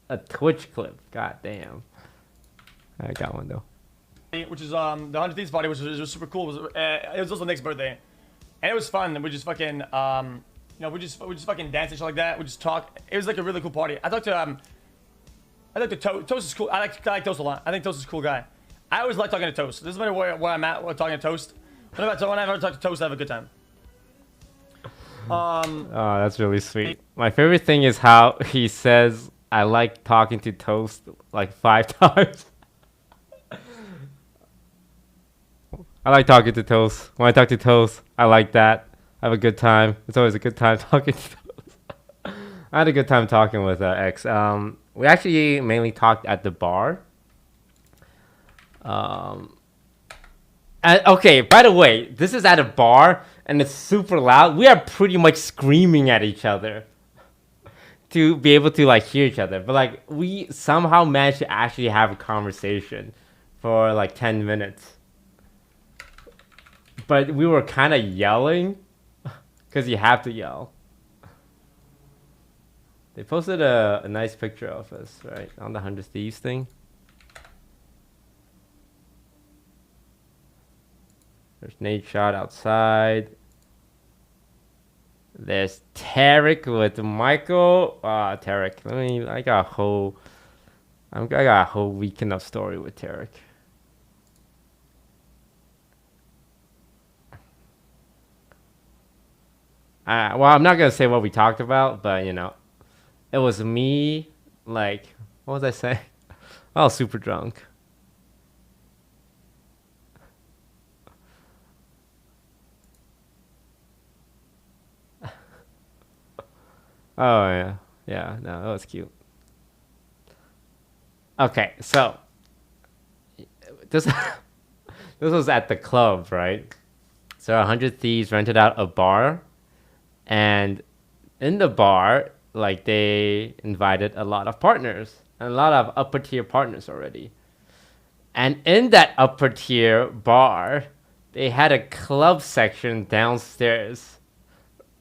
a Twitch clip. God damn. I got one though. Which is the 100 Thieves party, which was super cool. It was also Nick's birthday, and it was fun. We just fucking you know, we just fucking dance and shit like that. We just talk. It was like a really cool party. I talked to Toast is cool. I like Toast a lot. I think Toast is a cool guy. I always like talking to Toast. This is where I'm at when talking to Toast. Whenever I talk to Toast, I have a good time. Oh, that's really sweet. My favorite thing is how he says, "I like talking to Toast" like 5 times. I like talking to Toast. When I talk to Toast, I like that. I have a good time. It's always a good time talking to Toast. I had a good time talking with X. We actually mainly talked at the bar. Okay, by the way, this is at a bar and it's super loud. We are pretty much screaming at each other to be able to like hear each other. But like we somehow managed to actually have a conversation for like 10 minutes. But we were kind of yelling because you have to yell. They posted a nice picture of us, right, on the 100 Thieves thing. There's Nate shot outside. There's Tarek with Michael. Tarek. I got a whole weekend of story with Tarek. Well, I'm not gonna say what we talked about, but you know, it was me. Like, what was I saying? I was super drunk. Oh yeah, yeah. No, that was cute. Okay, so this this was at the club, right? So 100 Thieves rented out a bar, and in the bar, like they invited a lot of partners, and a lot of upper tier partners already. And in that upper tier bar, they had a club section downstairs,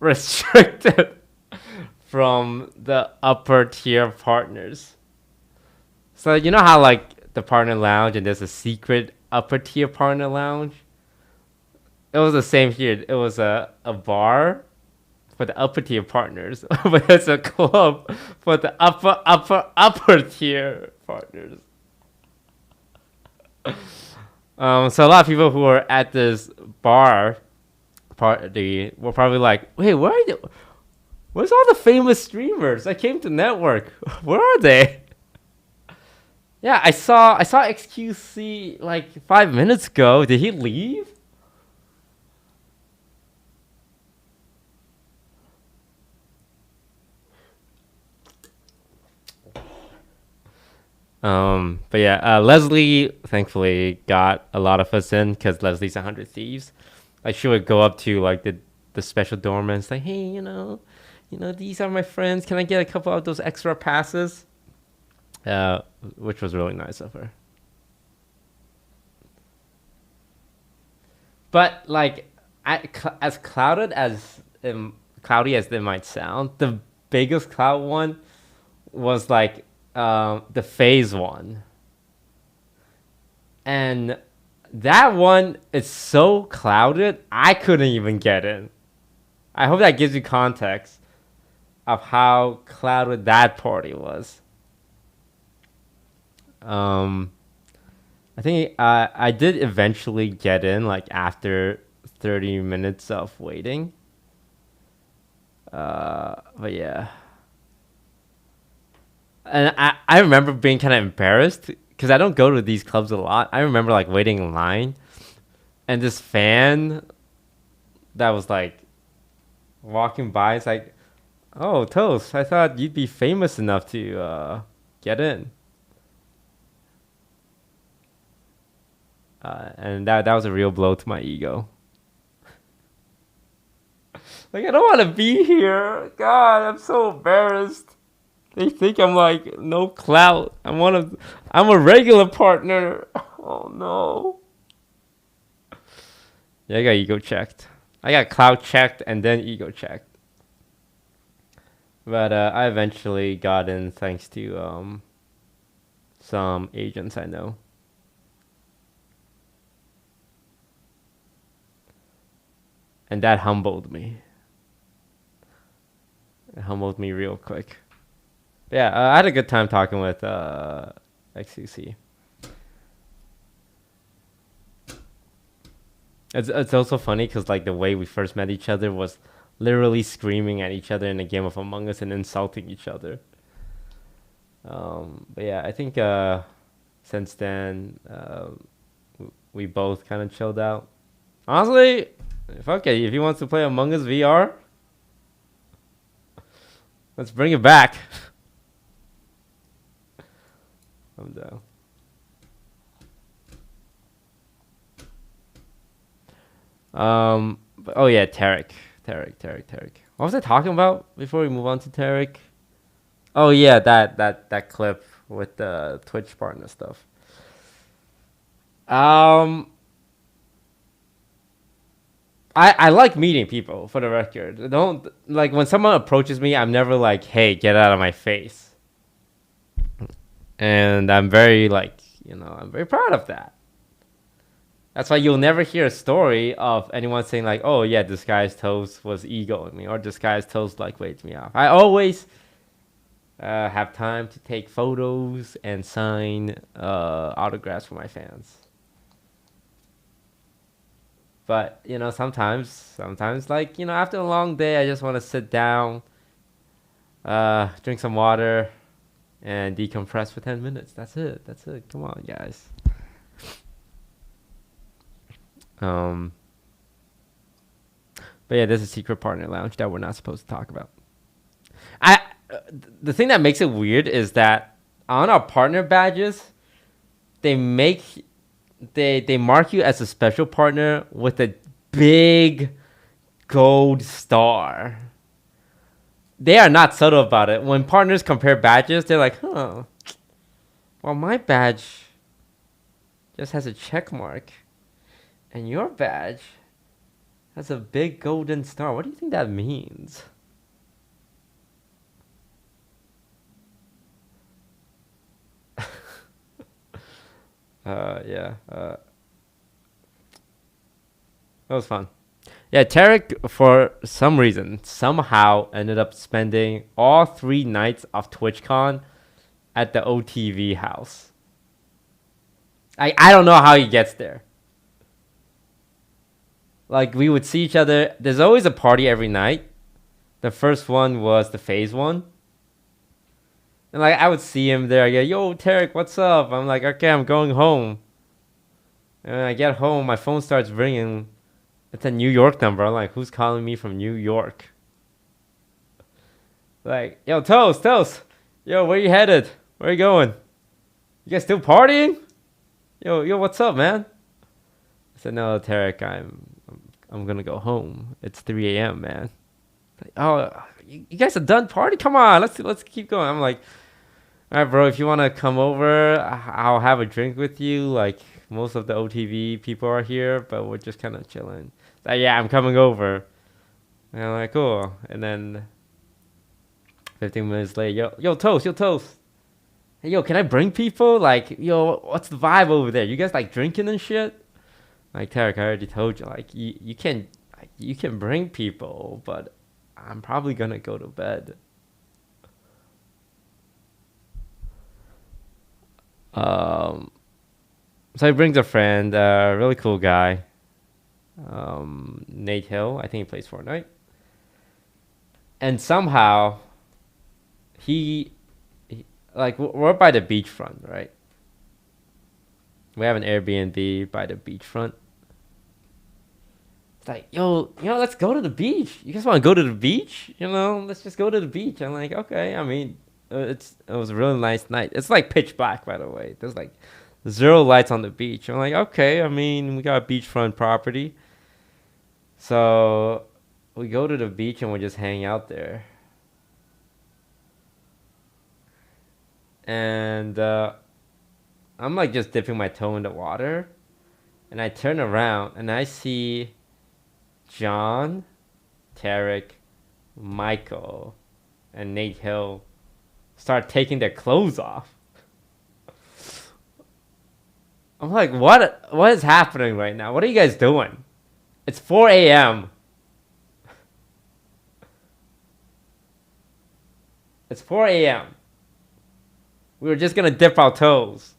restricted from the upper tier partners. So you know how like the partner lounge and there's a secret upper tier partner lounge? It was the same here. It was a bar for the upper tier partners, but it's a club for the upper tier partners. So a lot of people who were at this bar party were probably like, "Wait, where are you? Where's all the famous streamers that came to network? Where are they?" Yeah, I saw xQc like 5 minutes ago. Did he leave? But yeah, Leslie thankfully got a lot of us in because Leslie's 100 Thieves. Like she would go up to like the special doormans, like, "Hey, these are my friends. Can I get a couple of those extra passes?" Which was really nice of her. But like, as cloudy as it might sound, the biggest cloud one was like the phase one, and that one is so clouded I couldn't even get in. I hope that gives you context of how clouded that party was. I think I did eventually get in like after 30 minutes of waiting. But yeah. And I remember being kind of embarrassed because I don't go to these clubs a lot. I remember like waiting in line and this fan that was like walking by is like, "Oh, Toast, I thought you'd be famous enough to get in." And that was a real blow to my ego. Like, I don't want to be here. God, I'm so embarrassed. They think I'm like no clout. I'm a regular partner. Oh no. Yeah, I got ego checked. I got clout checked and then ego checked. But I eventually got in thanks to some agents I know. And that humbled me. It humbled me real quick. But yeah, I had a good time talking with xQc. It's also funny because like the way we first met each other was literally screaming at each other in a game of Among Us and insulting each other. But yeah, I think since then we both kind of chilled out. Honestly, fuck it. If he wants to play Among Us VR, let's bring it back. I'm down. Oh yeah, Tarek. What was I talking about before we move on to Tarek? Oh yeah, that clip with the Twitch partner stuff. I like meeting people, for the record. Don't like when someone approaches me, I'm never like, "Hey, get out of my face." And I'm very like, I'm very proud of that. That's why you'll never hear a story of anyone saying like, "Oh yeah, this guy's toast was egoing me," or "This guy's toast like waved me off." I always have time to take photos and sign autographs for my fans. But sometimes like after a long day, I just want to sit down, drink some water, and decompress for 10 minutes. That's it. Come on, guys. But yeah, there's a secret partner lounge that we're not supposed to talk about. The thing that makes it weird is that on our partner badges, they mark you as a special partner with a big gold star. They are not subtle about it. When partners compare badges, they're like, "Huh, well, my badge just has a check mark, and your badge has a big golden star. What do you think that means?" Yeah. That was fun. Yeah, Tarek, for some reason, somehow ended up spending all 3 nights of TwitchCon at the OTV house. I don't know how he gets there. Like, we would see each other. There's always a party every night. The first one was the phase one. And, like, I would see him there. I go, "Yo, Tarek, what's up?" I'm like, "Okay, I'm going home." And when I get home, my phone starts ringing. It's a New York number. I'm like, "Who's calling me from New York?" Like, "Yo, Toast. Yo, where you headed? Where you going? You guys still partying? Yo, what's up, man?" I said, "No, Tarek, I'm gonna go home. It's 3 a.m., man." Like, "Oh, you guys are done party? Come on, let's keep going." I'm like, "All right, bro. If you wanna come over, I'll have a drink with you. Like, most of the OTV people are here, but we're just kind of chilling." Like, "Yeah, I'm coming over." And I'm like, "Cool." And then 15 minutes later, yo, Toast. "Hey, yo, can I bring people? Like, yo, what's the vibe over there? You guys like drinking and shit?" Like, "Tarek, I already told you. Like, you can bring people, but I'm probably gonna go to bed." Um, so he brings a friend, a really cool guy, Nate Hill. I think he plays Fortnite. And somehow, he like we're by the beachfront, right? We have an Airbnb by the beachfront. It's like, "Yo, let's go to the beach. You guys want to go to the beach? Let's just go to the beach." I'm like, "Okay." I mean, it was a really nice night. It's like pitch black, by the way. There's like zero lights on the beach. I'm like, "Okay." I mean, we got a beachfront property, so we go to the beach and we just hang out there. And I'm like just dipping my toe in the water, and I turn around and I see John, Tarek, Michael, and Nate Hill start taking their clothes off. I'm like, what is happening right now? What are you guys doing? It's 4 a.m. It's 4 a.m. We were just gonna dip our toes.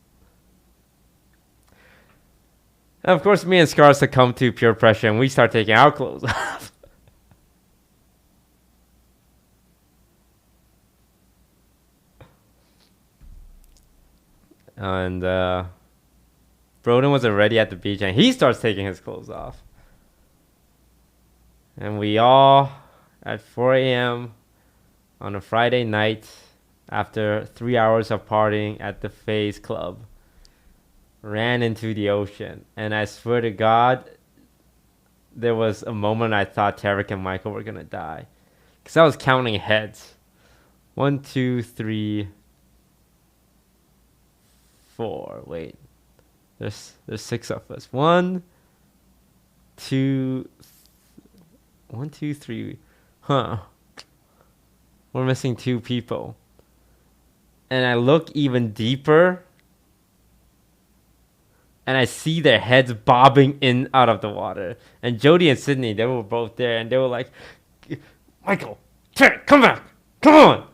And of course, me and Scar succumb to peer pressure, and we start taking our clothes off. And Broden was already at the beach, and he starts taking his clothes off. And we all, at 4 a.m. on a Friday night, after 3 hours of partying at the FaZe Club, ran into the ocean. And I swear to God, there was a moment I thought Tarek and Michael were gonna die, because I was counting heads. 1, 2, 3, 4. Wait, there's 6 of us. 1, 2, 1, 2, 3. Huh? We're missing 2 people. And I look even deeper, and I see their heads bobbing in out of the water. And Jody and Sydney, they were both there, and they were like, Michael, Tarek, come back, come on.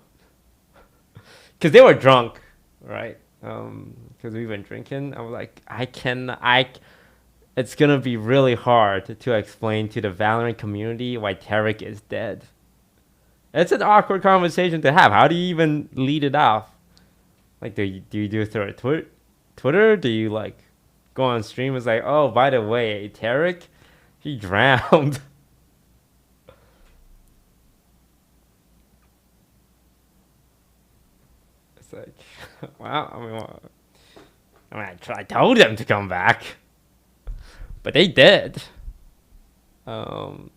Because they were drunk, right? Because we've been drinking. I was like, it's going to be really hard to explain to the Valorant community why Tarek is dead. It's an awkward conversation to have. How do you even lead it off? Like, do you do it through Twitter? Do you, like, go on stream? It's like, oh, by the way, Tarek, he drowned. It's like, wow. I told them to come back, but they did. So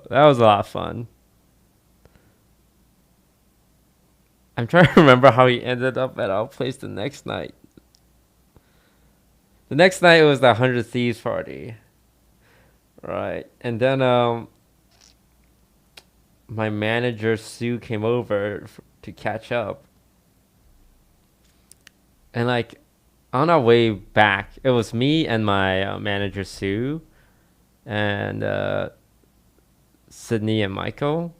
that was a lot of fun. I'm trying to remember how he ended up at our place the next night. The next night was the 100 Thieves party. Right. And then my manager, Sue, came over to catch up. And, like, on our way back, it was me and my manager, Sue, and Sydney and Michael.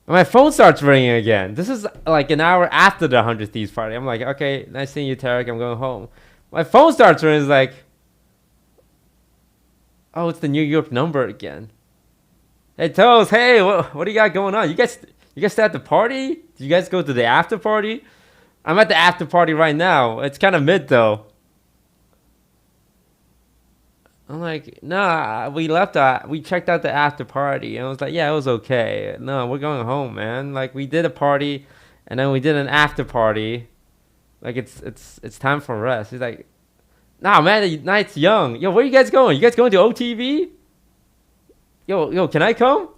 And my phone starts ringing again. This is like an hour after the 100 Thieves party. I'm like, okay, nice seeing you, Tarek. I'm going home. My phone starts ringing. It's like, oh, it's the New York number again. Hey, Toes, hey, what do you got going on? You guys stay at the party? Did you guys go to the after party? I'm at the after party right now. It's kind of mid, though. I'm like, nah, we checked out the after party. And I was like, yeah, it was okay. No, we're going home, man. Like, we did a party, and then we did an after party. Like, it's time for rest. He's like, nah, man, the night's young. Yo, where you guys going? You guys going to OTV? Yo, can I come?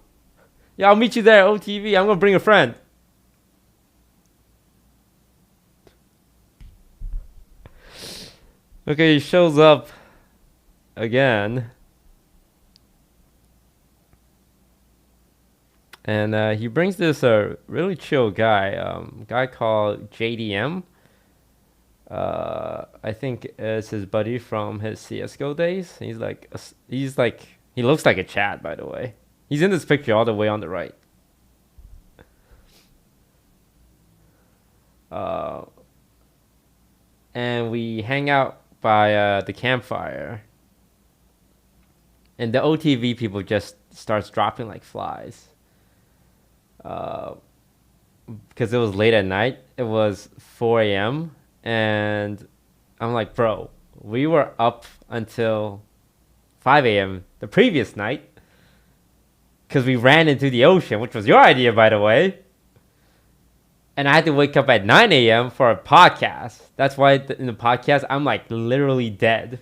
Yeah, I'll meet you there at OTV. I'm going to bring a friend. Okay, he shows up again. And he brings this really chill guy called JDM. I think it's his buddy from his CSGO days. He looks like a Chad, by the way. He's in this picture all the way on the right. And we hang out by the campfire. And the OTV people just starts dropping like flies. Because it was late at night. It was 4 a.m. And I'm like, bro, we were up until 5 a.m. the previous night. Because we ran into the ocean, which was your idea, by the way. And I had to wake up at 9 a.m. for a podcast. That's why in the podcast, I'm like literally dead.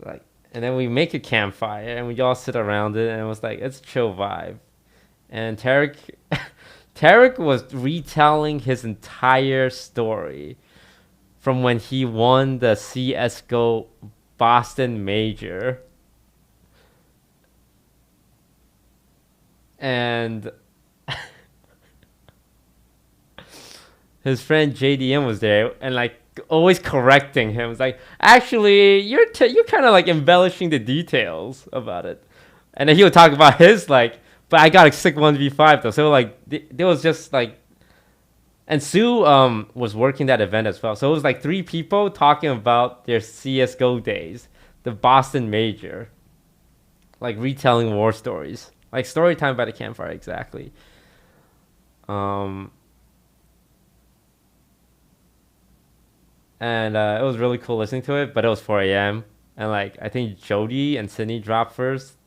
Like, and then we make a campfire and we all sit around it, and it was like, it's a chill vibe. And Tarek was retelling his entire story from when he won the CSGO Boston major. And his friend JDM was there and like always correcting him. It's like, actually, you're kind of like embellishing the details about it. And then he would talk about his like, but I got a sick 1v5 though. So like there was just like, and Sue was working that event as well. So it was like 3 people talking about their CS:GO days, the Boston major, like retelling war stories, like story time by the campfire exactly. And it was really cool listening to it, but it was 4 a.m. And like I think Jody and Sydney dropped first,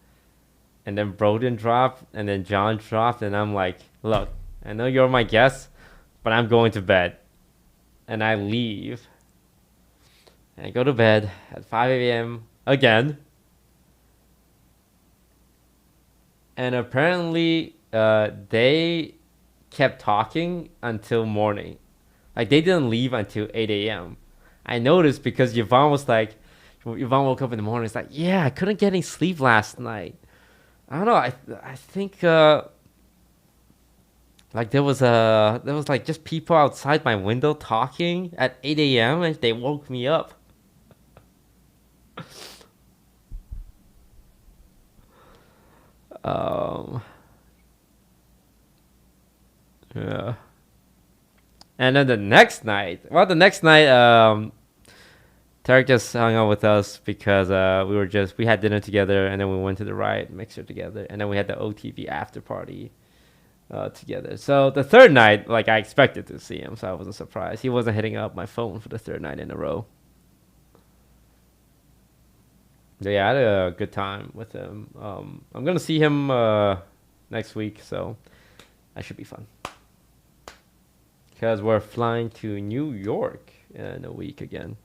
and then Broden dropped, and then John dropped, and I'm like, look, I know you're my guest, but I'm going to bed. And I leave. And I go to bed at 5 a.m. again. And apparently, they kept talking until morning. Like, they didn't leave until 8 a.m. I noticed because Yvonne woke up in the morning. It's like, yeah, I couldn't get any sleep last night. I don't know. I think like there was like just people outside my window talking at 8 a.m. and they woke me up. Yeah. And then the next night, Tarek just hung out with us because we had dinner together, and then we went to the Riot Mixer together, and then we had the OTV after party together. So the third night, like I expected to see him, so I wasn't surprised. He wasn't hitting up my phone for the third night in a row. But yeah, I had a good time with him. I'm gonna see him next week, so that should be fun. Because we're flying to New York in a week again.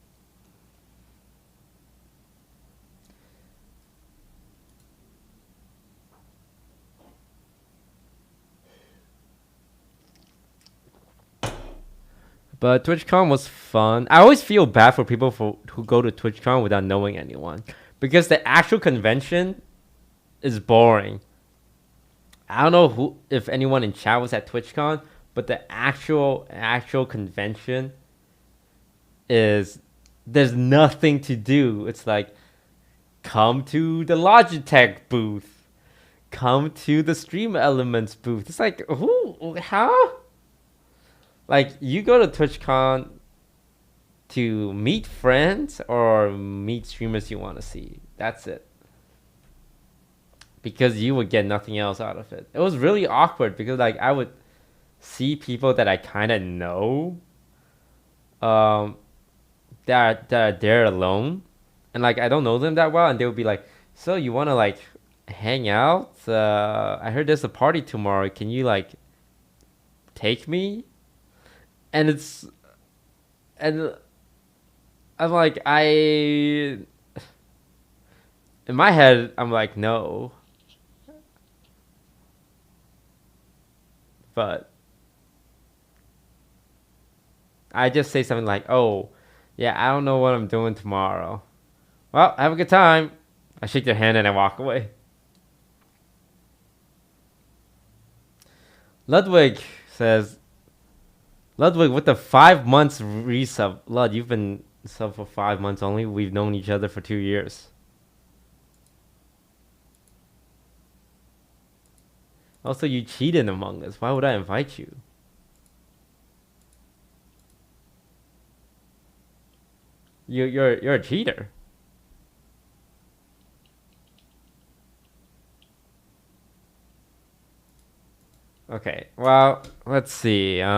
But TwitchCon was fun. I always feel bad for people who go to TwitchCon without knowing anyone, because the actual convention is boring. I don't know if anyone in chat was at TwitchCon, but the actual convention is, there's nothing to do. It's like, come to the Logitech booth, come to the Stream Elements booth. It's like, how? Like, you go to TwitchCon to meet friends or meet streamers you want to see. That's it. Because you would get nothing else out of it. It was really awkward because like I would see people that I kind of know that are there alone, and like I don't know them that well, and they would be like, so you want to like hang out? I heard there's a party tomorrow. Can you like take me? And I'm like, in my head, I'm like, no. But I just say something like, oh, yeah, I don't know what I'm doing tomorrow. Well, have a good time. I shake their hand and I walk away. Ludwig says, Ludwig with the 5 months resub. Lud, you've been sub for 5 months only. We've known each other for 2 years. Also, you cheated Among Us. Why would I invite you? You're a cheater. Okay. Well, let's see.